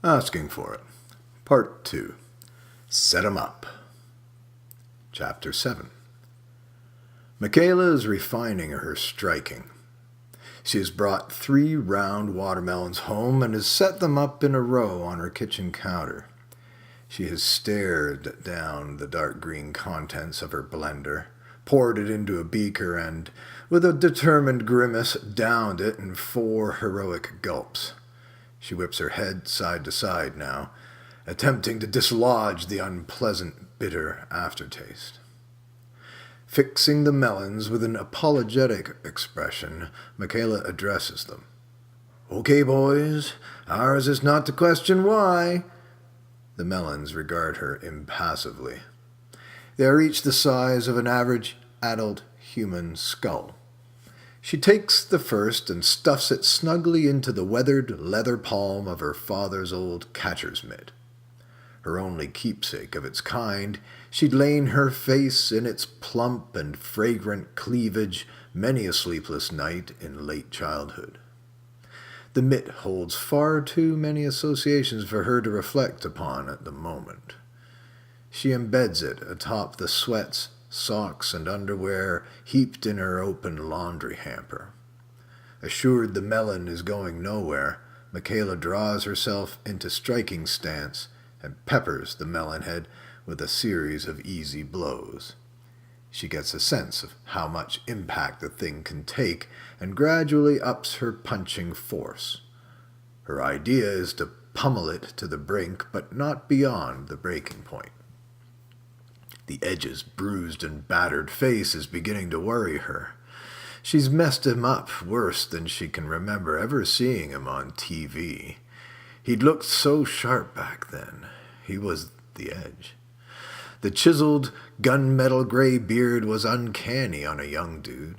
Asking for it. Part 2. Set 'em up. Chapter 7. Michaela is refining her striking. She has brought 3 round watermelons home and has set them up in a row on her kitchen counter. She has stared down the dark green contents of her blender, poured it into a beaker, and, with a determined grimace, downed it in 4 heroic gulps. She whips her head side to side now, attempting to dislodge the unpleasant, bitter aftertaste. Fixing the melons with an apologetic expression, Michaela addresses them. "Okay, boys, ours is not to question why." The melons regard her impassively. They are each the size of an average adult human skull. She takes the first and stuffs it snugly into the weathered leather palm of her father's old catcher's mitt. Her only keepsake of its kind, she'd lain her face in its plump and fragrant cleavage many a sleepless night in late childhood. The mitt holds far too many associations for her to reflect upon at the moment. She embeds it atop the sweats, socks, and underwear heaped in her open laundry hamper. Assured the melon is going nowhere, Michaela draws herself into striking stance and peppers the melon head with a series of easy blows. She gets a sense of how much impact the thing can take and gradually ups her punching force. Her idea is to pummel it to the brink, but not beyond the breaking point. The edge's bruised and battered face is beginning to worry her. She's messed him up worse than she can remember ever seeing him on TV. He'd looked so sharp back then. He was the Edge. The chiseled, gunmetal gray beard was uncanny on a young dude.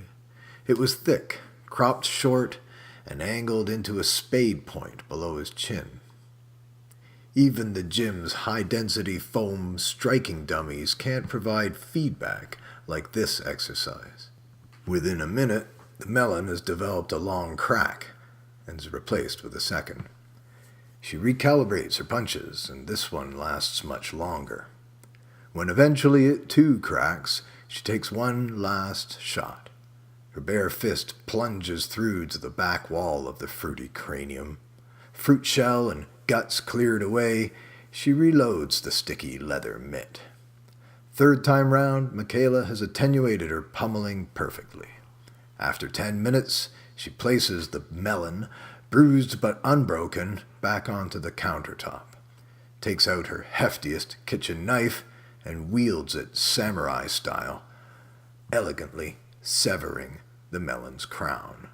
It was thick, cropped short, and angled into a spade point below his chin. Even the gym's high-density foam striking dummies can't provide feedback like this exercise. Within a minute, the melon has developed a long crack and is replaced with a second. She recalibrates her punches, and this one lasts much longer. When eventually it too cracks, she takes one last shot. Her bare fist plunges through to the back wall of the fruity cranium. Fruit shell and guts cleared away, she reloads the sticky leather mitt. Third time round, Michaela has attenuated her pummeling perfectly. After 10 minutes, she places the melon, bruised but unbroken, back onto the countertop, takes out her heftiest kitchen knife, and wields it samurai style, elegantly severing the melon's crown.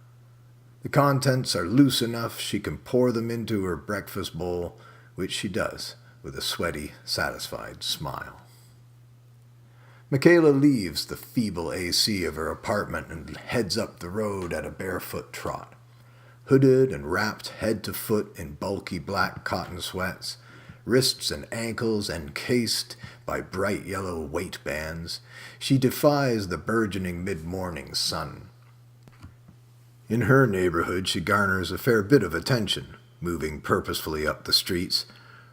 The contents are loose enough she can pour them into her breakfast bowl, which she does with a sweaty, satisfied smile. Michaela leaves the feeble AC of her apartment and heads up the road at a barefoot trot. Hooded and wrapped head to foot in bulky black cotton sweats, wrists and ankles encased by bright yellow weight bands, she defies the burgeoning mid-morning sun. In her neighborhood, she garners a fair bit of attention, moving purposefully up the streets.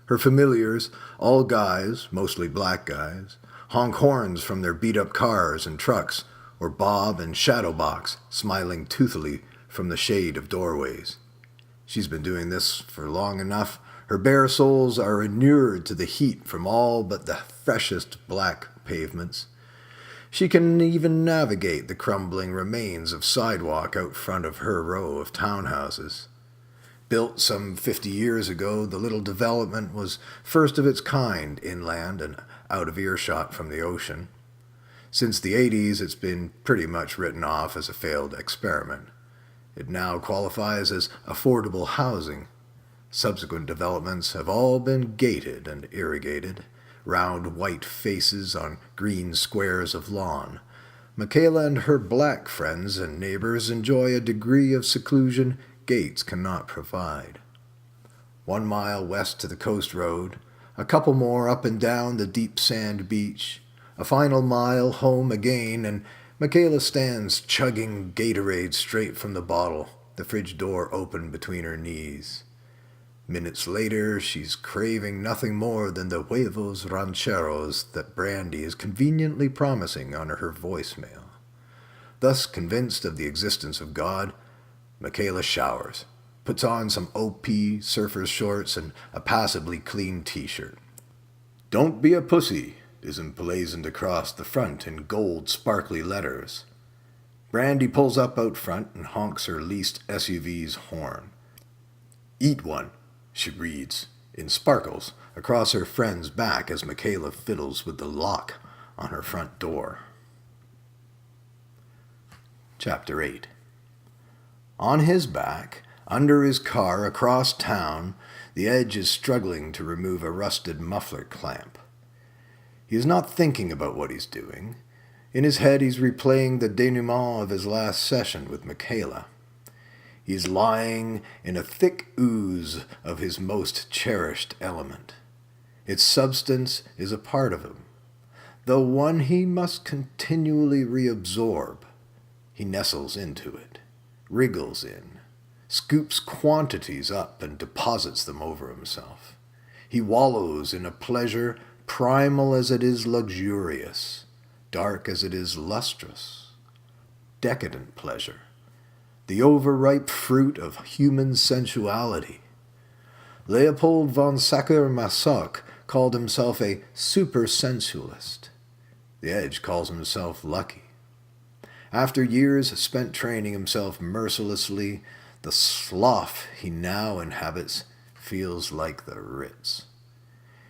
Her familiars, all guys, mostly black guys, honk horns from their beat-up cars and trucks, or bob and shadowbox, smiling toothily from the shade of doorways. She's been doing this for long enough. Her bare soles are inured to the heat from all but the freshest black pavements. She can even navigate the crumbling remains of sidewalk out front of her row of townhouses. Built some 50 years ago, the little development was first of its kind inland and out of earshot from the ocean. Since the 80s, it's been pretty much written off as a failed experiment. It now qualifies as affordable housing. Subsequent developments have all been gated and irrigated, round white faces on green squares of lawn. Michaela and her black friends and neighbors enjoy a degree of seclusion gates cannot provide. 1 mile west to the coast road, a couple more up and down the deep sand beach, a final mile home again, and Michaela stands chugging Gatorade straight from the bottle, the fridge door open between her knees. Minutes later, she's craving nothing more than the huevos rancheros that Brandy is conveniently promising on her voicemail. Thus convinced of the existence of God, Michaela showers, puts on some OP surfer's shorts and a passably clean t-shirt. "Don't be a pussy" is emblazoned across the front in gold sparkly letters. Brandy pulls up out front and honks her leased SUV's horn. "Eat one," she reads, in sparkles, across her friend's back as Michaela fiddles with the lock on her front door. Chapter 8. On his back, under his car across town, the Edge is struggling to remove a rusted muffler clamp. He is not thinking about what he's doing. In his head, he's replaying the denouement of his last session with Michaela. He's lying in a thick ooze of his most cherished element. Its substance is a part of him, though one he must continually reabsorb. He nestles into it, wriggles in, scoops quantities up and deposits them over himself. He wallows in a pleasure primal as it is luxurious, dark as it is lustrous. Decadent pleasure, the overripe fruit of human sensuality. Leopold von Sacher-Masoch called himself a super-sensualist. The Edge calls himself lucky. After years spent training himself mercilessly, the slough he now inhabits feels like the Ritz.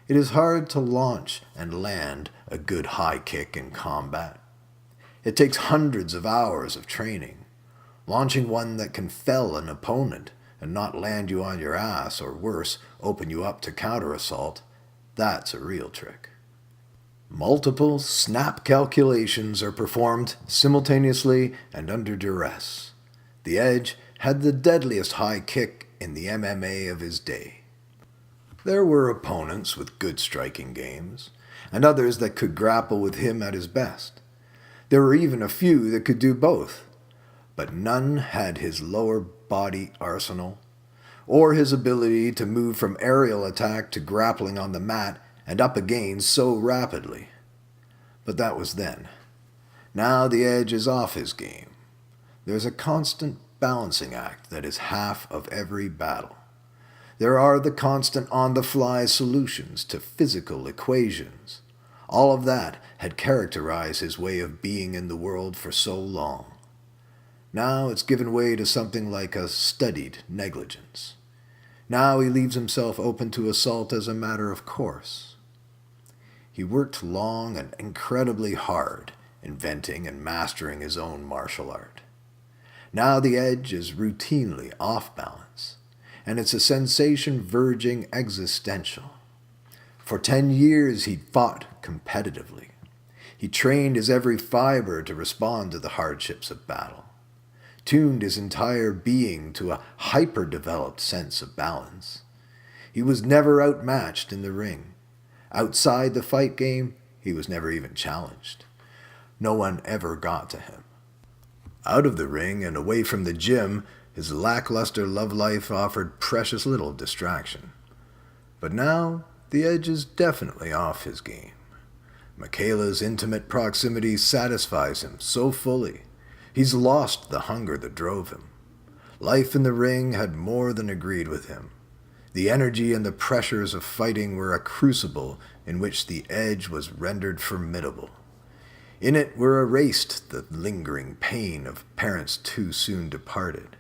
It is hard to launch and land a good high kick in combat. It takes hundreds of hours of training. Launching one that can fell an opponent and not land you on your ass, or worse, open you up to counter-assault, that's a real trick. Multiple snap calculations are performed simultaneously and under duress. The Edge had the deadliest high kick in the MMA of his day. There were opponents with good striking games, and others that could grapple with him at his best. There were even a few that could do both, but none had his lower body arsenal, or his ability to move from aerial attack to grappling on the mat and up again so rapidly. But that was then. Now the Edge is off his game. There's a constant balancing act that is half of every battle. There are the constant on-the-fly solutions to physical equations. All of that had characterized his way of being in the world for so long. Now it's given way to something like a studied negligence. Now he leaves himself open to assault as a matter of course. He worked long and incredibly hard, inventing and mastering his own martial art. Now the Edge is routinely off balance, and it's a sensation verging existential. For 10 years he'd fought competitively. He trained his every fiber to respond to the hardships of battle, tuned his entire being to a hyper-developed sense of balance. He was never outmatched in the ring. Outside the fight game, he was never even challenged. No one ever got to him. Out of the ring and away from the gym, his lackluster love life offered precious little distraction. But now, the Edge is definitely off his game. Michaela's intimate proximity satisfies him so fully. He's lost the hunger that drove him. Life in the ring had more than agreed with him. The energy and the pressures of fighting were a crucible in which the Edge was rendered formidable. In it were erased the lingering pain of parents too soon departed.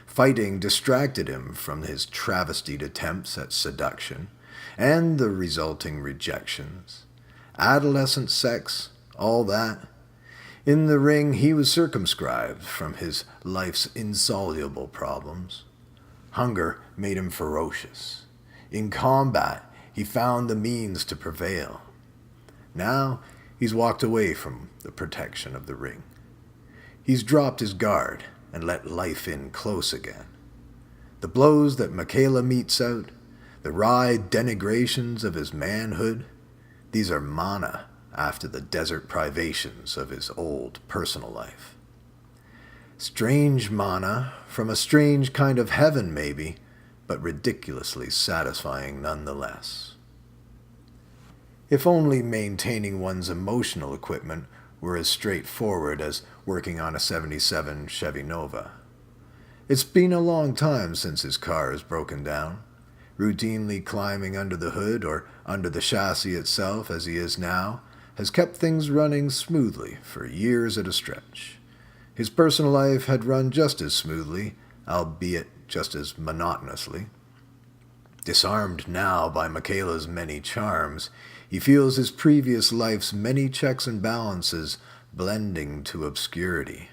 Fighting distracted him from his travestied attempts at seduction and the resulting rejections. Adolescent sex, all that. In the ring he was circumscribed from his life's insoluble problems. Hunger made him ferocious. In combat he found the means to prevail. Now he's walked away from the protection of the ring. He's dropped his guard and let life in close again. The blows that Michaela metes out, the wry denigrations of his manhood, these are manna after the desert privations of his old personal life. Strange manna from a strange kind of heaven, maybe, but ridiculously satisfying nonetheless. If only maintaining one's emotional equipment were as straightforward as working on a '77 Chevy Nova. It's been a long time since his car has broken down. Routinely climbing under the hood or under the chassis itself as he is now has kept things running smoothly for years at a stretch. His personal life had run just as smoothly, albeit just as monotonously. Disarmed now by Michaela's many charms, he feels his previous life's many checks and balances blending to obscurity.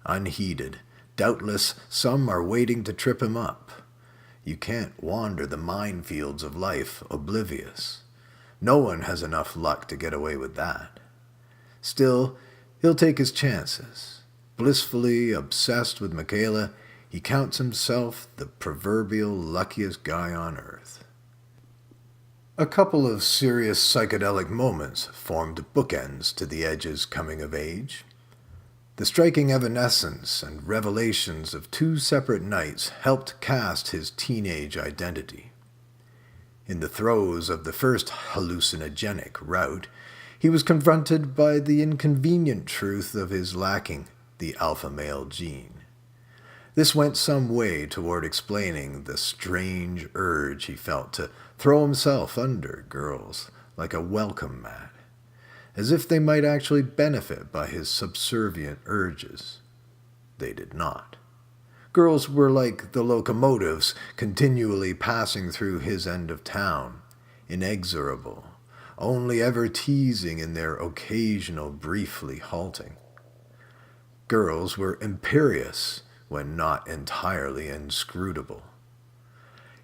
Unheeded, doubtless some are waiting to trip him up. You can't wander the minefields of life oblivious. No one has enough luck to get away with that. Still, he'll take his chances. Blissfully obsessed with Michaela, he counts himself the proverbial luckiest guy on earth. A couple of serious psychedelic moments formed bookends to the Edge's coming of age. The striking evanescence and revelations of 2 separate nights helped cast his teenage identity. In the throes of the first hallucinogenic rout, he was confronted by the inconvenient truth of his lacking the alpha male gene. This went some way toward explaining the strange urge he felt to throw himself under girls like a welcome mat, as if they might actually benefit by his subservient urges. They did not. Girls were like the locomotives continually passing through his end of town, inexorable, only ever teasing in their occasional briefly halting. Girls were imperious when not entirely inscrutable.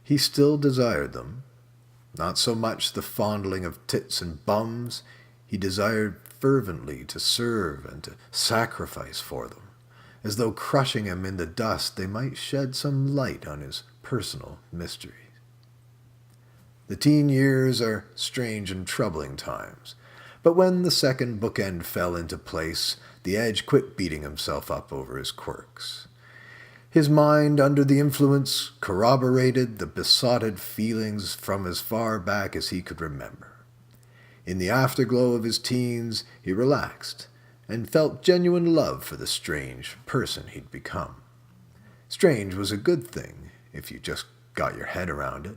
He still desired them, not so much the fondling of tits and bums. He desired fervently to serve and to sacrifice for them, as though crushing him in the dust they might shed some light on his personal mysteries. The teen years are strange and troubling times, but when the second bookend fell into place, the Edge quit beating himself up over his quirks. His mind, under the influence, corroborated the besotted feelings from as far back as he could remember. In the afterglow of his teens, he relaxed and felt genuine love for the strange person he'd become. Strange was a good thing, if you just got your head around it.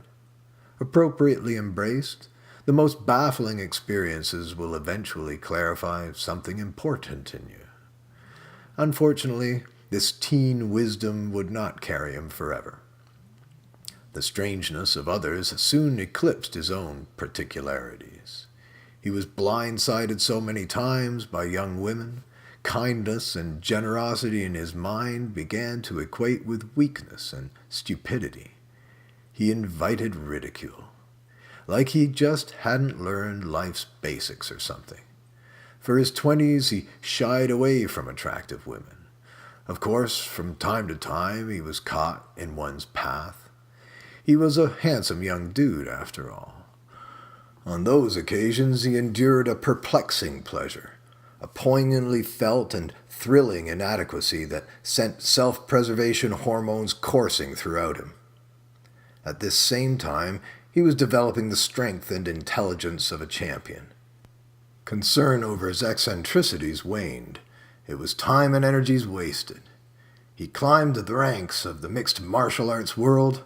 Appropriately embraced, the most baffling experiences will eventually clarify something important in you. Unfortunately, this teen wisdom would not carry him forever. The strangeness of others soon eclipsed his own particularities. He was blindsided so many times by young women, kindness and generosity in his mind began to equate with weakness and stupidity. He invited ridicule, like he just hadn't learned life's basics or something. For his 20s, he shied away from attractive women. Of course, from time to time, he was caught in one's path. He was a handsome young dude, after all. On those occasions, he endured a perplexing pleasure, a poignantly felt and thrilling inadequacy that sent self-preservation hormones coursing throughout him. At this same time, he was developing the strength and intelligence of a champion. Concern over his eccentricities waned. It was time and energies wasted. He climbed the ranks of the mixed martial arts world.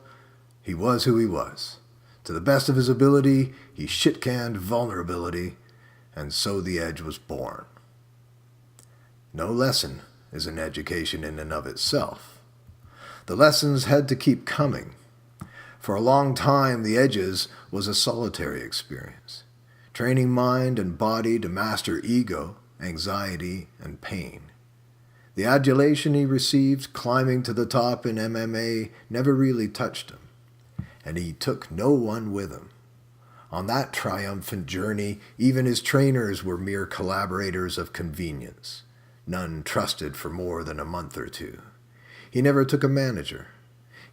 He was who he was. To the best of his ability, he shit-canned vulnerability, and so the Edge was born. No lesson is an education in and of itself. The lessons had to keep coming. For a long time, the Edge's was a solitary experience, training mind and body to master ego, anxiety, and pain. The adulation he received climbing to the top in MMA never really touched him, and he took no one with him. On that triumphant journey, even his trainers were mere collaborators of convenience, none trusted for more than a month or two. He never took a manager,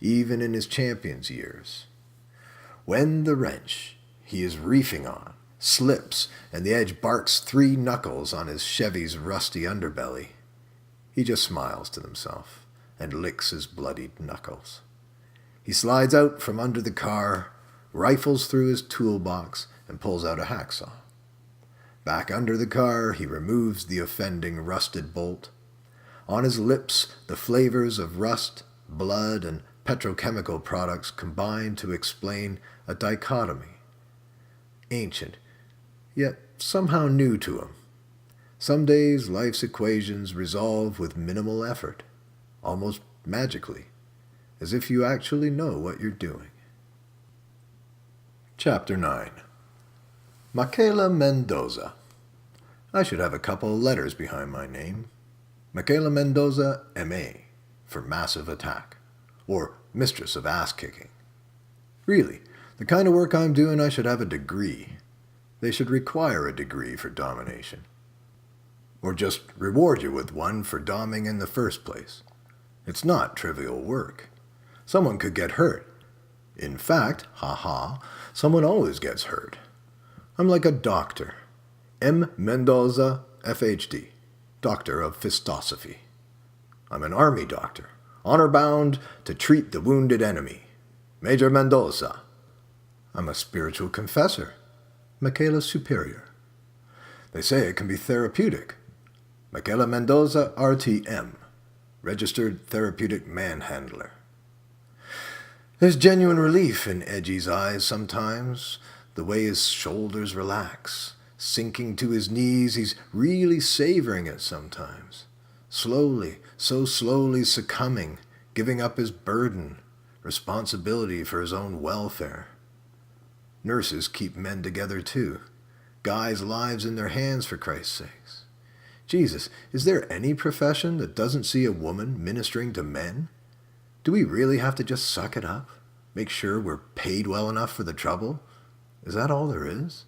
even in his champion's years. When the wrench he is reefing on slips and the Edge barks 3 knuckles on his Chevy's rusty underbelly, he just smiles to himself and licks his bloodied knuckles. He slides out from under the car, rifles through his toolbox, and pulls out a hacksaw. Back under the car, he removes the offending rusted bolt. On his lips, the flavors of rust, blood, and petrochemical products combine to explain a dichotomy. Ancient, yet somehow new to him. Some days life's equations resolve with minimal effort, almost magically, as if you actually know what you're doing. Chapter 9. Michaela Mendoza. I should have a couple of letters behind my name. Michaela Mendoza, M.A., for massive attack, or mistress of ass-kicking. Really, the kind of work I'm doing, I should have a degree. They should require a degree for domination. Or just reward you with one for doming in the first place. It's not trivial work. Someone could get hurt. In fact, someone always gets hurt. I'm like a doctor. M. Mendoza, Ph.D., Doctor of Phistosophy. I'm an army doctor, honor-bound to treat the wounded enemy. Major Mendoza. I'm a spiritual confessor. Michaela Superior. They say it can be therapeutic. Michaela Mendoza, RTM. Registered Therapeutic Manhandler. There's genuine relief in Edgy's eyes sometimes, the way his shoulders relax. Sinking to his knees, he's really savoring it sometimes. Slowly, so slowly succumbing, giving up his burden, responsibility for his own welfare. Nurses keep men together too. Guys' lives in their hands, for Christ's sakes. Jesus, is there any profession that doesn't see a woman ministering to men? Do we really have to just suck it up? Make sure we're paid well enough for the trouble? Is that all there is?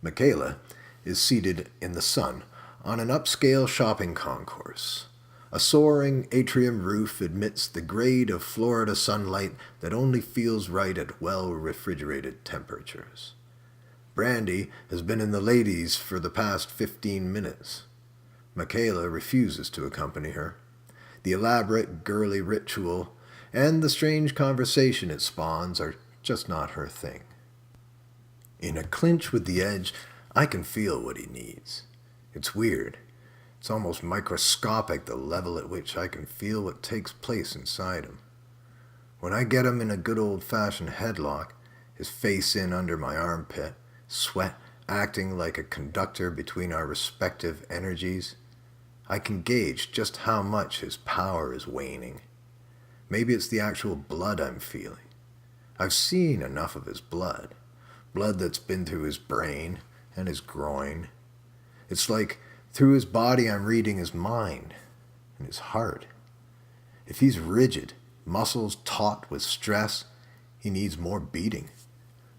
Michaela is seated in the sun on an upscale shopping concourse. A soaring atrium roof admits the grade of Florida sunlight that only feels right at well-refrigerated temperatures. Brandy has been in the ladies for the past 15 minutes. Michaela refuses to accompany her. The elaborate girly ritual and the strange conversation it spawns are just not her thing. In a clinch with the Edge, I can feel what he needs. It's weird. It's almost microscopic, the level at which I can feel what takes place inside him. When I get him in a good old-fashioned headlock, his face in under my armpit, sweat acting like a conductor between our respective energies, I can gauge just how much his power is waning. Maybe it's the actual blood I'm feeling. I've seen enough of his blood. Blood that's been through his brain and his groin. It's like through his body I'm reading his mind and his heart. If he's rigid, muscles taut with stress, he needs more beating.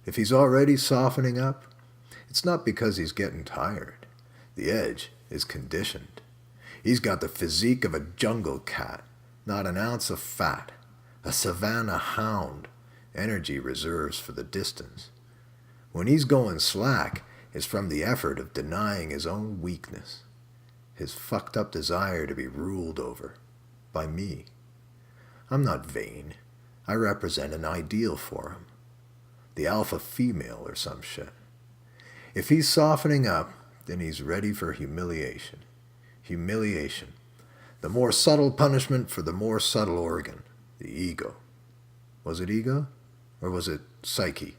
If he's already softening up, it's not because he's getting tired. The Edge is conditioned. He's got the physique of a jungle cat, not an ounce of fat, a savannah hound, energy reserves for the distance. When he's going slack, it's from the effort of denying his own weakness, his fucked up desire to be ruled over by me. I'm not vain. I represent an ideal for him. The alpha female or some shit. If he's softening up, then he's ready for humiliation. Humiliation. The more subtle punishment for the more subtle organ, the ego. Was it ego? Or was it psyche?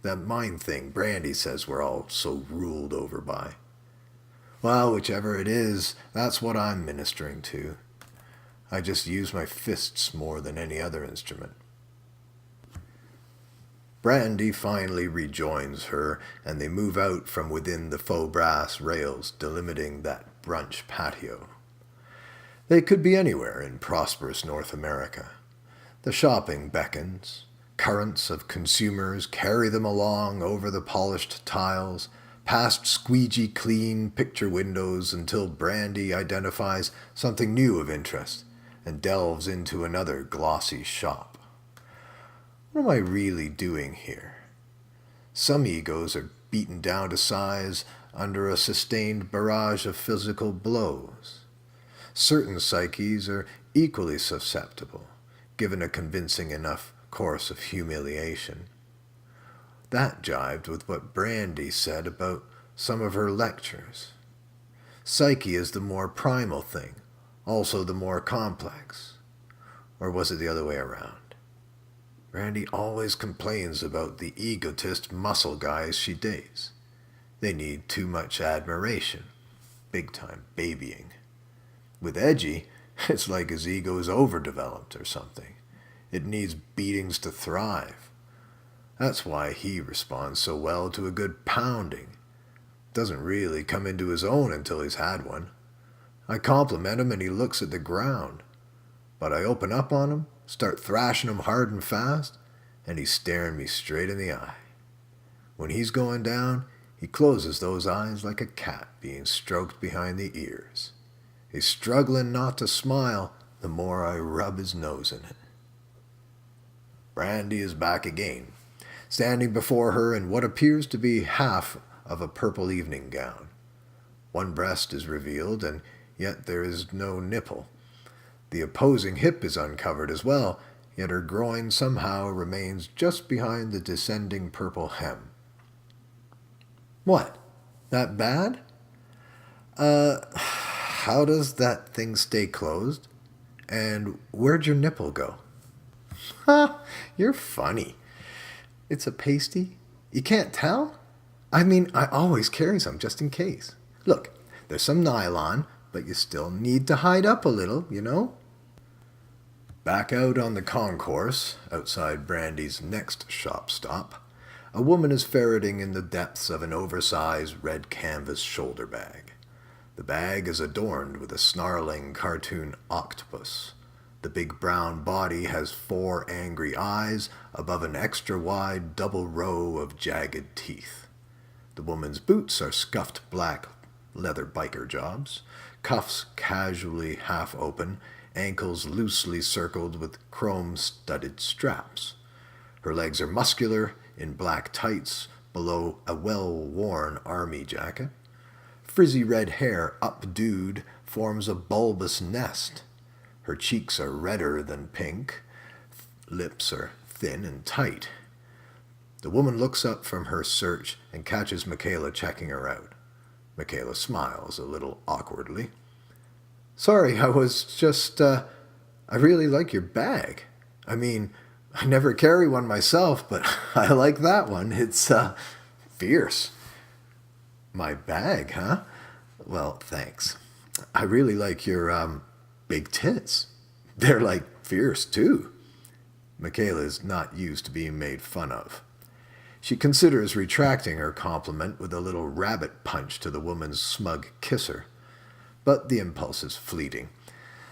That mind thing Brandy says we're all so ruled over by. Well, whichever it is, that's what I'm ministering to. I just use my fists more than any other instrument. Brandy finally rejoins her, and they move out from within the faux brass rails delimiting that brunch patio. They could be anywhere in prosperous North America. The shopping beckons. Currents of consumers carry them along over the polished tiles, past squeegee-clean picture windows until Brandy identifies something new of interest and delves into another glossy shop. What am I really doing here? Some egos are beaten down to size under a sustained barrage of physical blows. Certain psyches are equally susceptible, given a convincing enough course of humiliation. That jived with what Brandy said about some of her lectures. Psyche is the more primal thing, also the more complex. Or was it the other way around? Brandy always complains about the egotist muscle guys she dates. They need too much admiration, big-time babying. With Edgy, it's like his ego is overdeveloped or something. It needs beatings to thrive. That's why he responds so well to a good pounding. Doesn't really come into his own until he's had one. I compliment him and he looks at the ground. But I open up on him, start thrashing him hard and fast, and he's staring me straight in the eye. When he's going down, he closes those eyes like a cat being stroked behind the ears. He's struggling not to smile the more I rub his nose in it. Brandy is back again, standing before her in what appears to be half of a purple evening gown. One breast is revealed, and yet there is no nipple. The opposing hip is uncovered as well, yet her groin somehow remains just behind the descending purple hem. What? That bad? How does that thing stay closed? And where'd your nipple go? Ha! You're funny. It's a pasty? You can't tell? I mean, I always carry some just in case. Look, there's some nylon, but you still need to hide up a little, you know? Back out on the concourse, outside Brandy's next shop stop, a woman is ferreting in the depths of an oversized red canvas shoulder bag. The bag is adorned with a snarling cartoon octopus. The big brown body has 4 angry eyes above an extra-wide double row of jagged teeth. The woman's boots are scuffed black leather biker jobs, cuffs casually half open, ankles loosely circled with chrome-studded straps. Her legs are muscular, in black tights below a well-worn army jacket. Frizzy red hair, updoed, forms a bulbous nest. Her cheeks are redder than pink. Lips are thin and tight. The woman looks up from her search and catches Michaela checking her out. Michaela smiles a little awkwardly. Sorry, I was just, I really like your bag. I mean, I never carry one myself, but I like that one. It's, fierce. My bag, huh? Well, thanks. I really like your, big tits. They're, like, fierce, too. Michaela is not used to being made fun of. She considers retracting her compliment with a little rabbit punch to the woman's smug kisser. But the impulse is fleeting.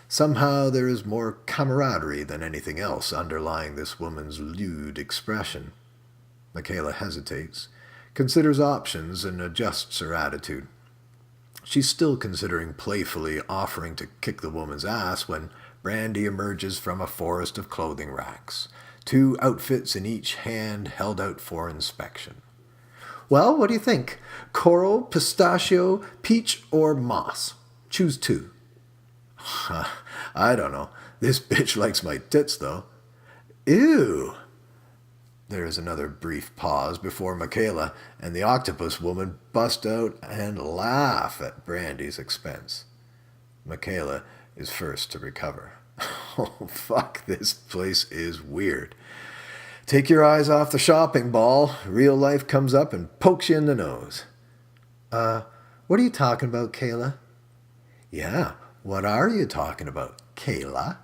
Somehow there is more camaraderie than anything else underlying this woman's lewd expression. Michaela hesitates, considers options, and adjusts her attitude. She's still considering playfully offering to kick the woman's ass when Brandy emerges from a forest of clothing racks, 2 outfits in each hand held out for inspection. Well, what do you think? Coral, pistachio, peach, or moss? Choose 2. I don't know. This bitch likes my tits, though. Ew! There is another brief pause before Michaela and the octopus woman bust out and laugh at Brandy's expense. Michaela is first to recover. Oh, fuck, this place is weird. Take your eyes off the shopping ball. Real life comes up and pokes you in the nose. What are you talking about, Kayla? Yeah, what are you talking about, Kayla?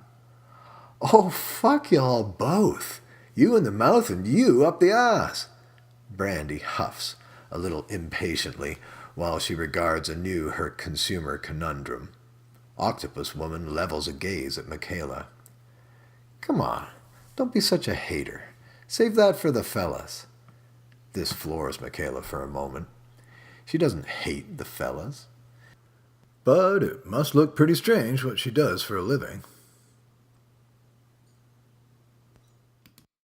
Oh, fuck y'all both. You in the mouth and you up the ass. Brandy huffs a little impatiently while she regards anew her consumer conundrum. Octopus woman levels a gaze at Michaela. Come on, don't be such a hater. Save that for the fellas. This floors Michaela for a moment. She doesn't hate the fellas. But it must look pretty strange what she does for a living.